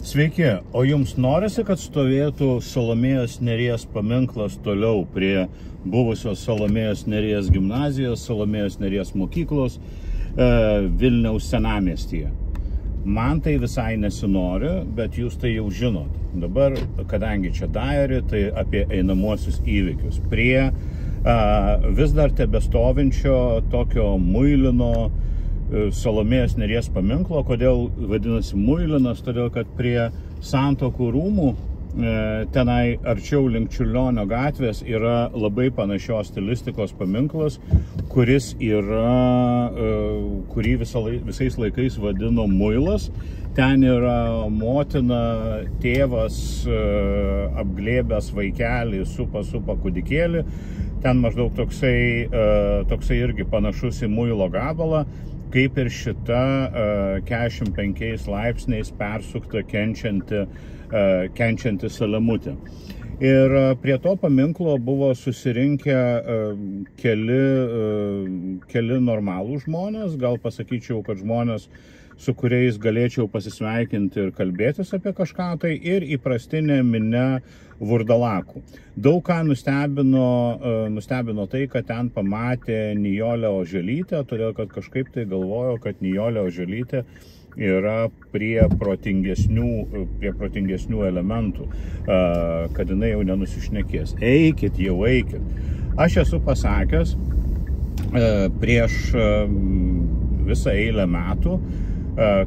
Sveiki, o jums norisi, kad stovėtų Salomėjos Nėries paminklas toliau prie buvusios Salomėjos Nėries gimnazijos, Salomėjos Nėries mokyklos Vilniaus senamiestyje? Man tai visai nesinori, bet jūs tai jau žinot. Dabar, kadangi čia diary, tai apie einamuosius įvykius. Prie vis dar tebestovinčio tokio muilino Salomėjos Nėries paminklo. Kodėl vadinasi muilinas? Todėl, kad prie Santuokų rūmų tenai arčiau link Čiurlionio gatvės yra labai panašios stilistikos paminklas, kurį visais laikais vadino muilas. Ten yra motina, tėvas, apglėbęs vaikelį, supa kūdikėlį. Ten maždaug toksai irgi panašus į muilo gabalą, kaip ir šita 45 laipsniais persukta kenčianti salamutė. Ir prie to paminklo buvo susirinkę keli normalūs žmonės, gal pasakyčiau, kad žmonės, su kuriais galėčiau pasisveikinti ir kalbėtis apie kažką, tai ir įprastinė minia vurdalakų. Daug ką nustebino tai, kad ten pamatė Nijolę Oželytę, todėl kad kažkaip tai galvojo, kad Nijolė Oželytė yra prie protingesnių elementų, kad jinai jau nenusišnekės. Eikit. Aš esu pasakęs prieš visą eilę metų,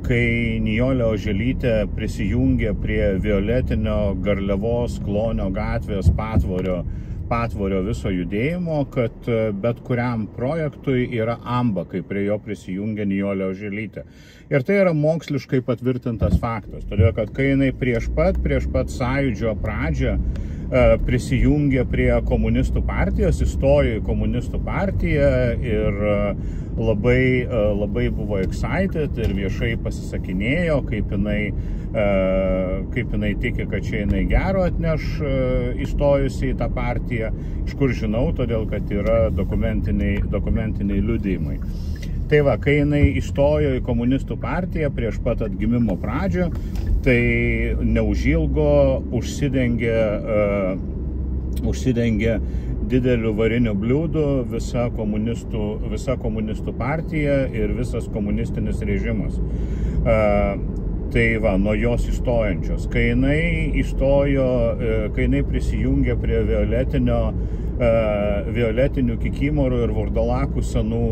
kai Nijolė Oželytė prisijungė prie violetinio Garliavos Klonio gatvės patvorio viso judėjimo, kad bet kuriam projektui yra amba, kai prie jo prisijungia Nijolė Oželytė. Ir tai yra moksliškai patvirtintas faktas, todėl kad kai jinai prieš pat sąjūdžio pradžią prisijungė prie komunistų partijos, įstojo į komunistų partiją ir labai buvo excited ir viešai pasisakinėjo, kaip jinai tiki, kad čia jinai gero atneš įstojusi į tą partiją. Iš kur žinau, todėl kad yra dokumentiniai liudijimai. Tai va, kai jinai įstojo į komunistų partiją prieš pat atgimimo pradžią, tai neužilgo užsidengė dideliu variniu bliūdu visa komunistų partija ir visas komunistinis režimas. Tai va, nuo jos įstojančios. Kai jinai prisijungė prie violetinių Kikimorų ir vurdalakų senų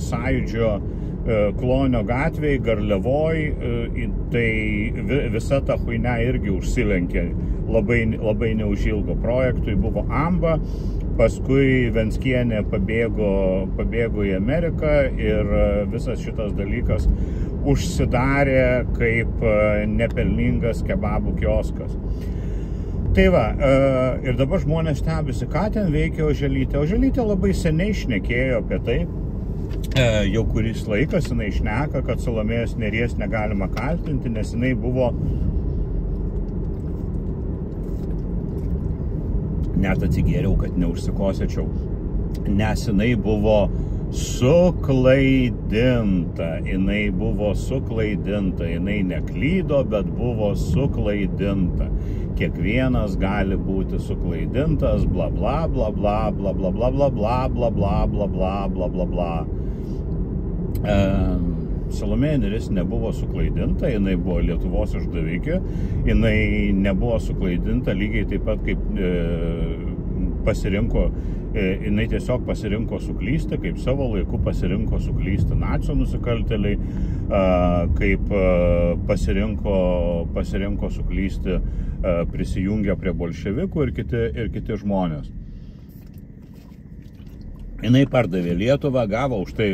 sąjūdžio Klonio gatvėj, Garliavoj, tai visa ta chuinia irgi užsilenkė labai neužilgo. Projektui buvo amba, paskui Venckienė pabėgo į Ameriką ir visas šitas dalykas užsidarė kaip nepelningas kebabų kioskas. Tai va, ir dabar žmonės stebisi, ką ten veikia Oželytė. Oželytė labai seniai šnekėjo apie tai, jau kuris laikas jinai šneka, kad Salomėjos Nėries negalima kaltinti, nes jinai buvo, net atsigėriau, kad neužsikosėčiau, nes jinai buvo suklaidinta, jinai neklydo, bet buvo suklaidinta. Kiekvienas gali būti suklaidintas, bla bla bla bla bla bla bla bla bla bla bla bla bla bla bla bla. Salomėja Nėris nebuvo suklaidinta, jinai buvo Lietuvos išdavikė, jinai nebuvo suklaidinta lygiai taip pat kaip jinai tiesiog pasirinko suklysti, kaip savo laiku pasirinko suklysti nacių nusikaltėliai, kaip pasirinko suklysti prisijungę prie bolševikų ir kiti žmonės. Jinai pardavė Lietuvą, gavo už tai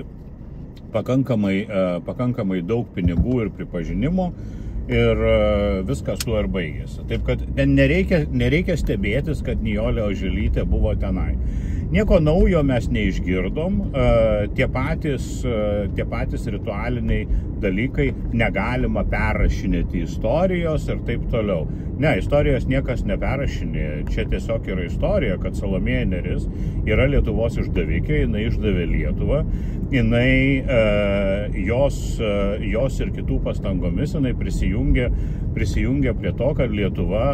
pakankamai daug pinigų ir pripažinimo ir viskas tuo ir baigėsi. Taip kad nereikia stebėtis, kad Nijolė Oželytė buvo tenai. Nieko naujo mes neišgirdom, tie patys ritualiniai dalykai, negalima perrašinėti istorijos ir taip toliau. Ne, istorijos niekas neperrašinėja, čia tiesiog yra istorija, kad Salomėja Nėris yra Lietuvos išdavikė, jinai išdavė Lietuvą, jinai jos ir kitų pastangomis jinai prisijungė prie to, kad Lietuva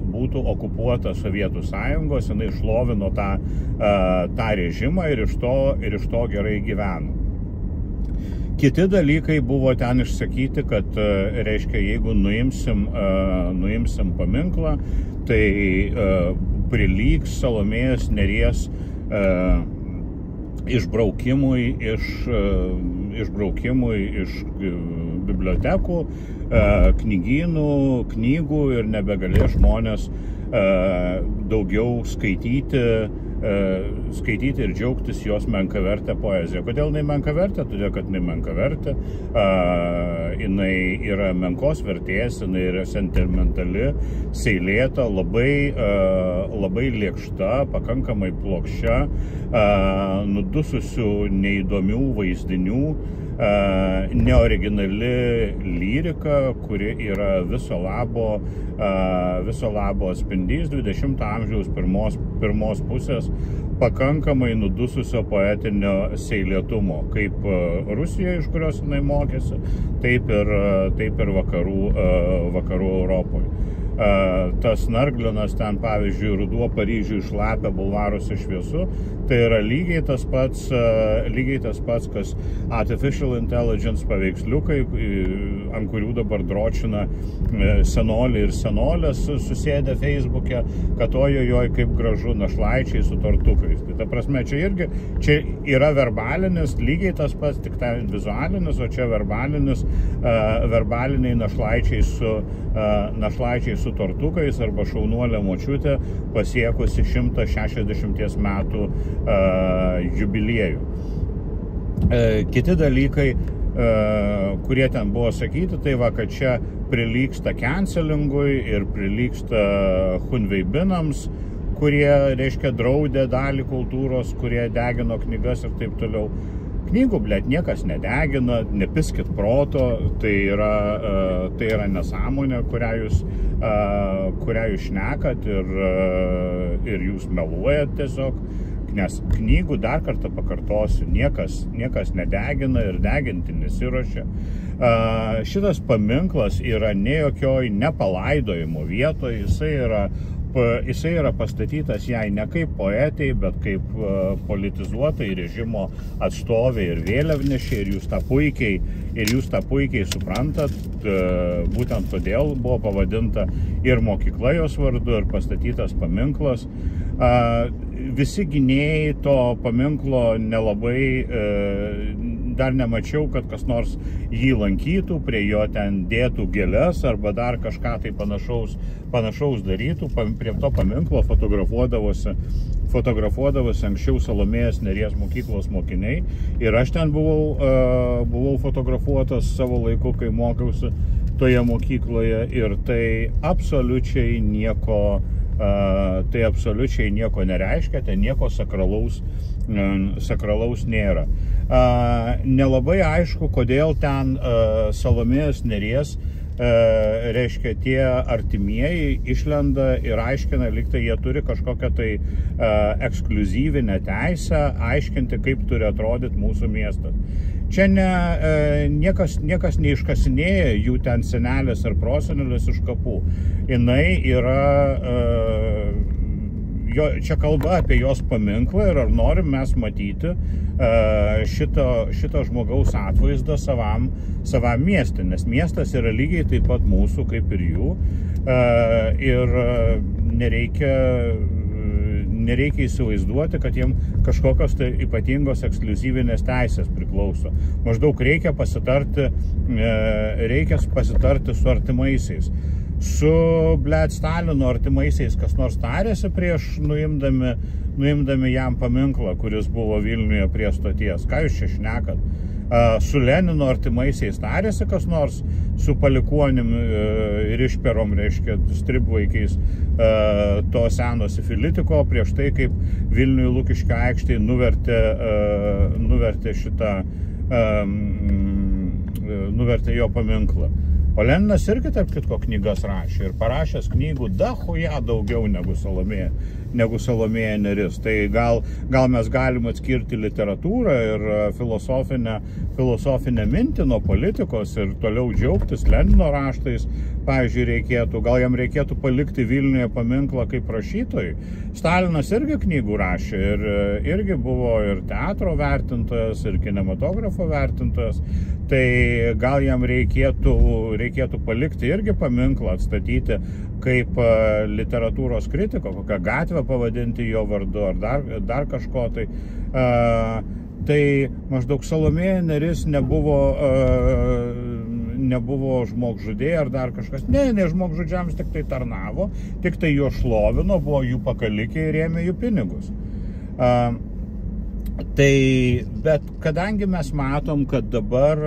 būtų okupuota Sovietų Sąjungos, jinai šlovino tą režimą ir iš to gerai gyveno. Kiti dalykai buvo ten išsakyti, kad, reiškia, jeigu nuimsim paminklą, tai prilygs Salomėjos Nėries išbraukimui iš bibliotekų, knygynų, knygų ir nebegalės žmonės daugiau skaityti ir džiaugtis jos menkavertę poeziją. Kodėl jinai menkavertė? Todėl, kad jinai menkavertė, jinai yra menkos vertės, jinai yra sentimentali, seilėta, labai lėkšta, pakankamai plokščia, nudususių neįdomių vaizdinių, neoriginali lyrika, kuri yra viso labo atspindys 20 amžiaus pirmos pusės pakankamai nudususio poetinio seilėtumo, kaip Rusijoje, iš kurios jinai mokėsi, taip ir vakarų Europoje. Tas Narglinas ten, pavyzdžiui, ruduo Paryžiui šlapia, bulvaruose šviesu, tai yra lygiai tas pats, kas artificial intelligence paveiksliukai, ant kurių dabar dročina senoliai ir senolės susėdę Facebook'e, kad ojojoj kaip gražu našlaičiai su tortukais. Tai ta prasme, čia yra verbalinis, lygiai tas pats, tik tai vizualinis, o čia verbaliniai našlaičiai su tortukais arba šaunuolė močiutė pasiekusi 160 metų jubiliejų. Kiti dalykai, kurie ten buvo sakyti, tai va, kad čia prilygsta cancelingui ir prilygsta hunveibinams, kurie, reiškia, draudė dalį kultūros, kurie degino knygas ir taip toliau. Knygų, niekas nedegina, nepiskit proto, tai yra nesąmonė, kurią jūs šnekat ir jūs meluojat tiesiog, nes knygų, dar kartą pakartosiu, niekas nedegina ir deginti nesiruošia. Šitas paminklas yra ne jokioj nepalaidojimo vietoje, jisai yra pastatytas jai ne kaip poetei, bet kaip politizuotai režimo atstovė ir vėliavnešė, ir jūs tą puikiai suprantat, būtent todėl buvo pavadinta ir mokykla jos vardu, ir pastatytas paminklas. Visi gynėjai to paminklo nelabai, dar nemačiau, kad kas nors jį lankytų, prie jo ten dėtų gėles arba dar kažką tai panašaus darytų. Prie to paminklo fotografuodavosi anksčiau Salomėjos Nėries mokyklos mokiniai ir aš ten buvau fotografuotas savo laiku, kai mokiausi toje mokykloje ir tai absoliučiai nieko nereiškia, ten nieko sakralaus nėra. Nelabai aišku, kodėl ten Salomėjos Nėries, reiškia, tie artimieji išlenda ir aiškina, lyg tai jie turi kažkokią tai ekskliuzyvinę teisę aiškinti, kaip turi atrodyti mūsų miestas. Čia niekas neiškasinėja jų ten senelės ar prosenelės iš kapų. Jinai yra, čia kalba apie jos paminklą ir ar norim mes matyti šito žmogaus atvaizdą savam mieste, nes miestas yra lygiai taip pat mūsų kaip ir jų ir nereikia įsivaizduoti, kad jiem kažkokios tai ypatingos ekskliuzyvinės teisės priklauso. Maždaug reikia pasitarti su artimaisiais. Su Stalino artimaisiais kas nors tarėsi prieš nuimdami jam paminklą, kuris buvo Vilniuje prie stoties. Ką jūs čia šnekat? su Lenino artimaisiais tarėsi kas nors, su palikuonim ir išperom, reiškia, stribvaikiais to seno sifilitiko prieš tai, kaip Vilniuje Lukiškio aikštėje nuvertė jo paminklą. O Leninas irgi, tarp kitko, knygas rašė ir parašęs knygų dachuja daugiau negu Salomėja Nėris. Tai gal mes galim atskirti literatūrą ir filosofinę mintį nuo politikos ir toliau džiaugtis Lenino raštais. Pavyzdžiui, gal jam reikėtų palikti Vilniuje paminklą kaip rašytojui. Stalinas irgi knygų rašė ir irgi buvo ir teatro vertintojas, ir kinematografo vertintojas. Tai gal jam reikėtų palikti irgi paminklą, atstatyti kaip literatūros kritiko, kokią gatvę pavadinti jo vardu ar dar kažko. Tai maždaug Salomėja Nėris nebuvo žmogžudė ar dar kažkas. Ne, žmogžudžiams tik tai tarnavo, tik tai jo šlovino, buvo jų pakalikė ir ėmė jų pinigus. Bet kadangi mes matom, kad dabar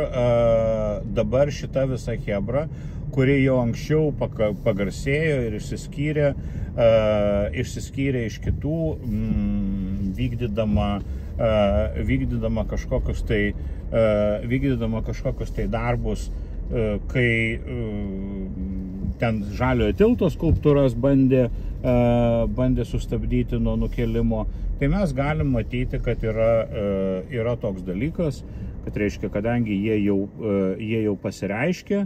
šita visa chebra, kuri jau anksčiau pagarsėjo ir išsiskyrė iš kitų, vykdydama kažkokius tai darbus, kai ten Žaliojo tilto skulptūras bandė sustabdyti nuo nukelimo, tai mes galim matyti, kad yra toks dalykas, kad reiškia, kadangi jie jau pasireiškė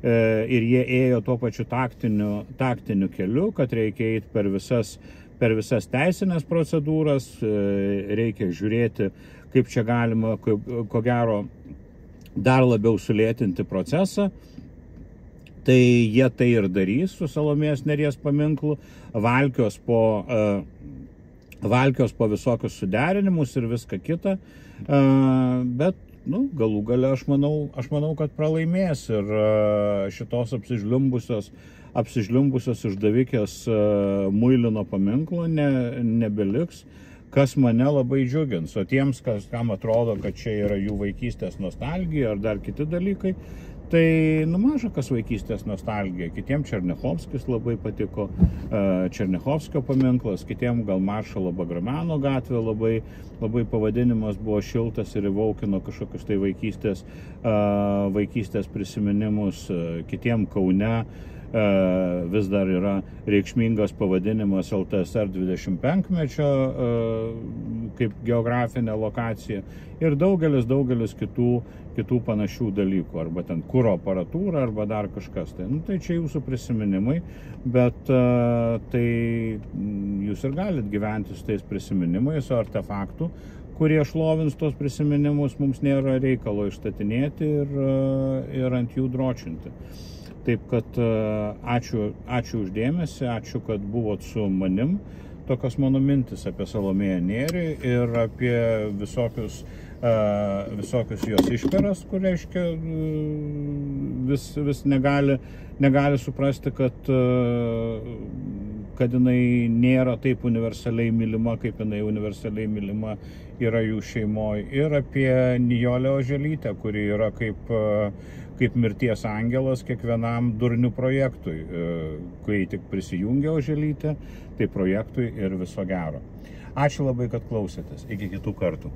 ir jie ėjo tuo pačiu taktiniu keliu, kad reikia eiti per visas teisinės procedūras, reikia žiūrėti, kaip čia galima, ko gero, dar labiau sulėtinti procesą. Tai jie tai ir darys su Salomėjos Nėries paminklu, valkios po visokius suderinimus ir viską kitą, bet galų gale aš manau, kad pralaimės ir šitos apsižliumbusios išdavikės Muilino paminklo nebeliks, kas mane labai džiugins. O tiems, kam atrodo, kad čia yra jų vaikystės nostalgija ar dar kiti dalykai, tai maža kas vaikystės nostalgija. Kitiem Černiachovskis labai patiko, Černiachovskio paminklas, kitiem gal Maršalo Bagrameno gatvė labai pavadinimas buvo šiltas ir įvaukino kažkokius tai vaikystės prisiminimus. Kitiem Kaune vis dar yra reikšmingas pavadinimas LTSR 25-mečio kaip geografinė lokacija ir daugelis kitų panašių dalykų, arba ten kuro aparatūra, arba dar kažkas. Tai čia jūsų prisiminimai, bet tai jūs ir galit gyventi su tais prisiminimais, o artefaktų, kurie šlovins tos prisiminimus, mums nėra reikalo išstatinėti ir ant jų dročinti. Taip kad ačiū uždėmesį, ačiū, kad buvot su manim. Tokios mano mintis apie Salomėją Nėrį ir apie visokius jos išperas, kur reiškia vis negali suprasti, kad jinai nėra taip universaliai mylima, kaip jinai universaliai mylima yra jų šeimoje. Ir apie Nijolę Oželytę, kuri yra kaip mirties angelas kiekvienam durnių projektui. Kai tik prisijungia Oželytė, tai projektui ir viso gero. Ačiū labai, kad klausėtės. Iki kitų kartų.